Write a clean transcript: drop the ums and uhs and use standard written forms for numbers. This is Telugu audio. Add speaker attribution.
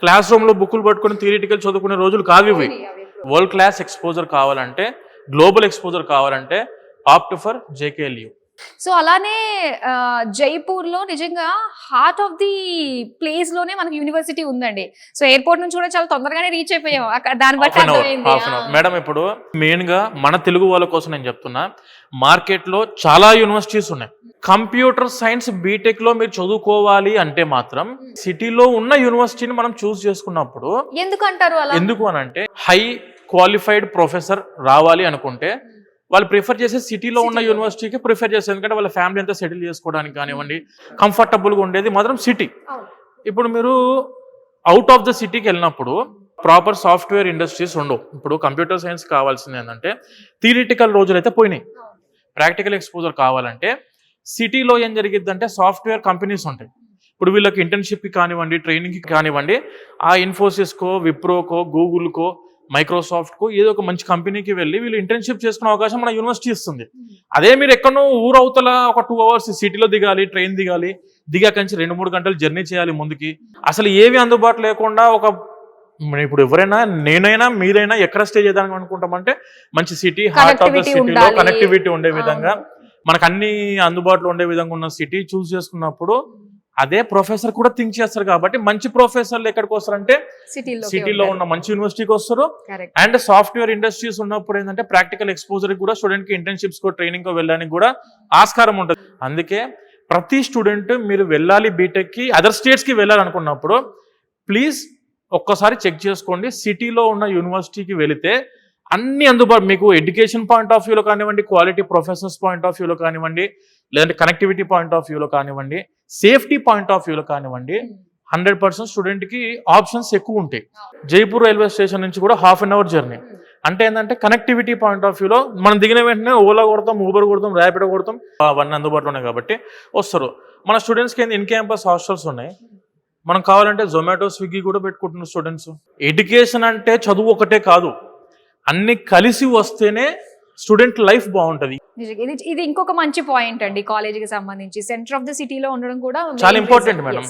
Speaker 1: క్లాస్ రూమ్ లో బుక్కులు పట్టుకొని థియరిటికల్ చదువుకునే రోజులు కావు ఇవి. వరల్డ్ క్లాస్ ఎక్స్పోజర్ కావాలంటే, గ్లోబల్ ఎక్స్పోజర్ కావాలంటే ఆప్ట్ ఫర్ జేకేఎల్యూ.
Speaker 2: సో అలానే జైపూర్ లో నిజంగా హార్ట్ ఆఫ్ ది ప్లేస్ లోనే మనకి యూనివర్సిటీ ఉందండి. సో ఎయిర్పోర్ట్ నుంచి కూడా చాలా తొందరగానే రీచ్ అయిపోయాం. దాన్ని బట్టి
Speaker 1: మేడం ఇప్పుడు మెయిన్ గా మన తెలుగు వాళ్ళ కోసం నేను చెప్తున్నా, మార్కెట్ లో చాలా యూనివర్సిటీస్ ఉన్నాయి. కంప్యూటర్ సైన్స్ బీటెక్ లో మీరు చదువుకోవాలి అంటే మాత్రం సిటీలో ఉన్న యూనివర్సిటీని మనం చూస్ చేసుకున్నప్పుడు
Speaker 2: ఎందుకంటారు అలా?
Speaker 1: ఎందుకు అని అంటే హై క్వాలిఫైడ్ ప్రొఫెసర్ రావాలి అనుకుంటే వాళ్ళు ప్రిఫర్ చేసే సిటీలో ఉన్న యూనివర్సిటీకి ప్రిఫర్ చేస్తారు. ఎందుకంటే వాళ్ళ ఫ్యామిలీ అంతా సెటిల్ చేసుకోవడానికి కానివ్వండి, కంఫర్టబుల్గా ఉండేది మాత్రం సిటీ. ఇప్పుడు మీరు అవుట్ ఆఫ్ ద సిటీకి వెళ్ళినప్పుడు ప్రాపర్ సాఫ్ట్వేర్ ఇండస్ట్రీస్ ఉండవు. ఇప్పుడు కంప్యూటర్ సైన్స్ కావాల్సింది ఏంటంటే థియరిటికల్ రోజులు అయితే పోయినాయి. ప్రాక్టికల్ ఎక్స్పోజర్ కావాలంటే సిటీలో ఏం జరిగిద్దంటే సాఫ్ట్వేర్ కంపెనీస్ ఉంటాయి. ఇప్పుడు వీళ్ళకి ఇంటర్న్షిప్కి కానివ్వండి, ట్రైనింగ్కి కానివ్వండి, ఆ ఇన్ఫోసిస్కో, విప్రోకో, గూగుల్కో, మైక్రోసాఫ్ట్కో ఏదో ఒక మంచి కంపెనీకి వెళ్ళి వీళ్ళు ఇంటర్న్షిప్ చేసుకునే అవకాశం మన యూనివర్సిటీ ఇస్తుంది. అదే మీరు ఎక్కడో ఊరవతల ఒక 2 hours సిటీలో దిగాలి, ట్రైన్ దిగాలి, దిగాక నుంచి 2-3 గంటలు జర్నీ చేయాలి ముందుకి. అసలు ఏవి అందుబాటు లేకుండా ఇప్పుడు ఎవరైనా, నేనైనా మీరైనా ఎక్కడ స్టే చేద్దాం అనుకుంటామంటే మంచి సిటీ, హార్ట్ ఆఫ్ ద సిటీలో కనెక్టివిటీ ఉండే విధంగా, మనకు అన్ని అందుబాటులో ఉండే విధంగా ఉన్న సిటీ చూస్ చేసుకున్నప్పుడు అదే ప్రొఫెసర్ కూడా థింక్ చేస్తారు. కాబట్టి మంచి ప్రొఫెసర్లు ఎక్కడికి వస్తారంటే సిటీలో ఉన్న మంచి యూనివర్సిటీకి వస్తారు. అండ్ సాఫ్ట్వేర్ ఇండస్ట్రీస్ ఉన్నప్పుడు ఏంటంటే ప్రాక్టికల్ ఎక్స్పోజర్ కూడా స్టూడెంట్ కి ఇంటర్న్షిప్స్ కో, ట్రైనింగ్ కో వెళ్ళడానికి కూడా ఆస్కారం ఉంటుంది. అందుకే ప్రతి స్టూడెంట్ మీరు వెళ్ళాలి బీటెక్ కి, అదర్ స్టేట్స్ కి వెళ్ళాలనుకున్నప్పుడు ప్లీజ్ ఒక్కసారి చెక్ చేసుకోండి. సిటీలో ఉన్న యూనివర్సిటీకి వెళితే అన్ని అందుబాటు, మీకు ఎడ్యుకేషన్ పాయింట్ ఆఫ్ వ్యూలో కానివ్వండి, క్వాలిటీ ప్రొఫెసర్స్ పాయింట్ ఆఫ్ వ్యూలో కానివ్వండి, లేదంటే కనెక్టివిటీ పాయింట్ ఆఫ్ వ్యూలో కానివ్వండి, సేఫ్టీ పాయింట్ ఆఫ్ వ్యూలో కానివ్వండి, 100% స్టూడెంట్కి ఆప్షన్స్ ఎక్కువ ఉంటాయి. జైపూర్ రైల్వే స్టేషన్ నుంచి కూడా 1/2 hour జర్నీ. అంటే ఏంటంటే కనెక్టివిటీ పాయింట్ ఆఫ్ వ్యూలో మనం దిగిన వెంటనే ఓలా కొడతాం, ఊబర్ కొడతాం, ర్యాపిడో కొడతాం, అవన్నీ అందుబాటులో ఉన్నాయి కాబట్టి వస్తారు. మన స్టూడెంట్స్కి ఏంది ఇన్ క్యాంపస్ హాస్టల్స్ ఉన్నాయి. మనం కావాలంటే జొమాటో, స్విగ్గీ కూడా పెట్టుకుంటున్న స్టూడెంట్స్. ఎడ్యుకేషన్ అంటే చదువు ఒకటే కాదు, అన్ని కలిసి వస్తేనే స్టూడెంట్ లైఫ్ బాగుంటది.
Speaker 2: ఇది ఇంకొక మంచి పాయింట్ అండి. కాలేజీకి సంబంధించి సెంటర్ ఆఫ్ ద సిటీలో ఉండడం కూడా
Speaker 1: చాలా ఇంపార్టెంట్ మేడం.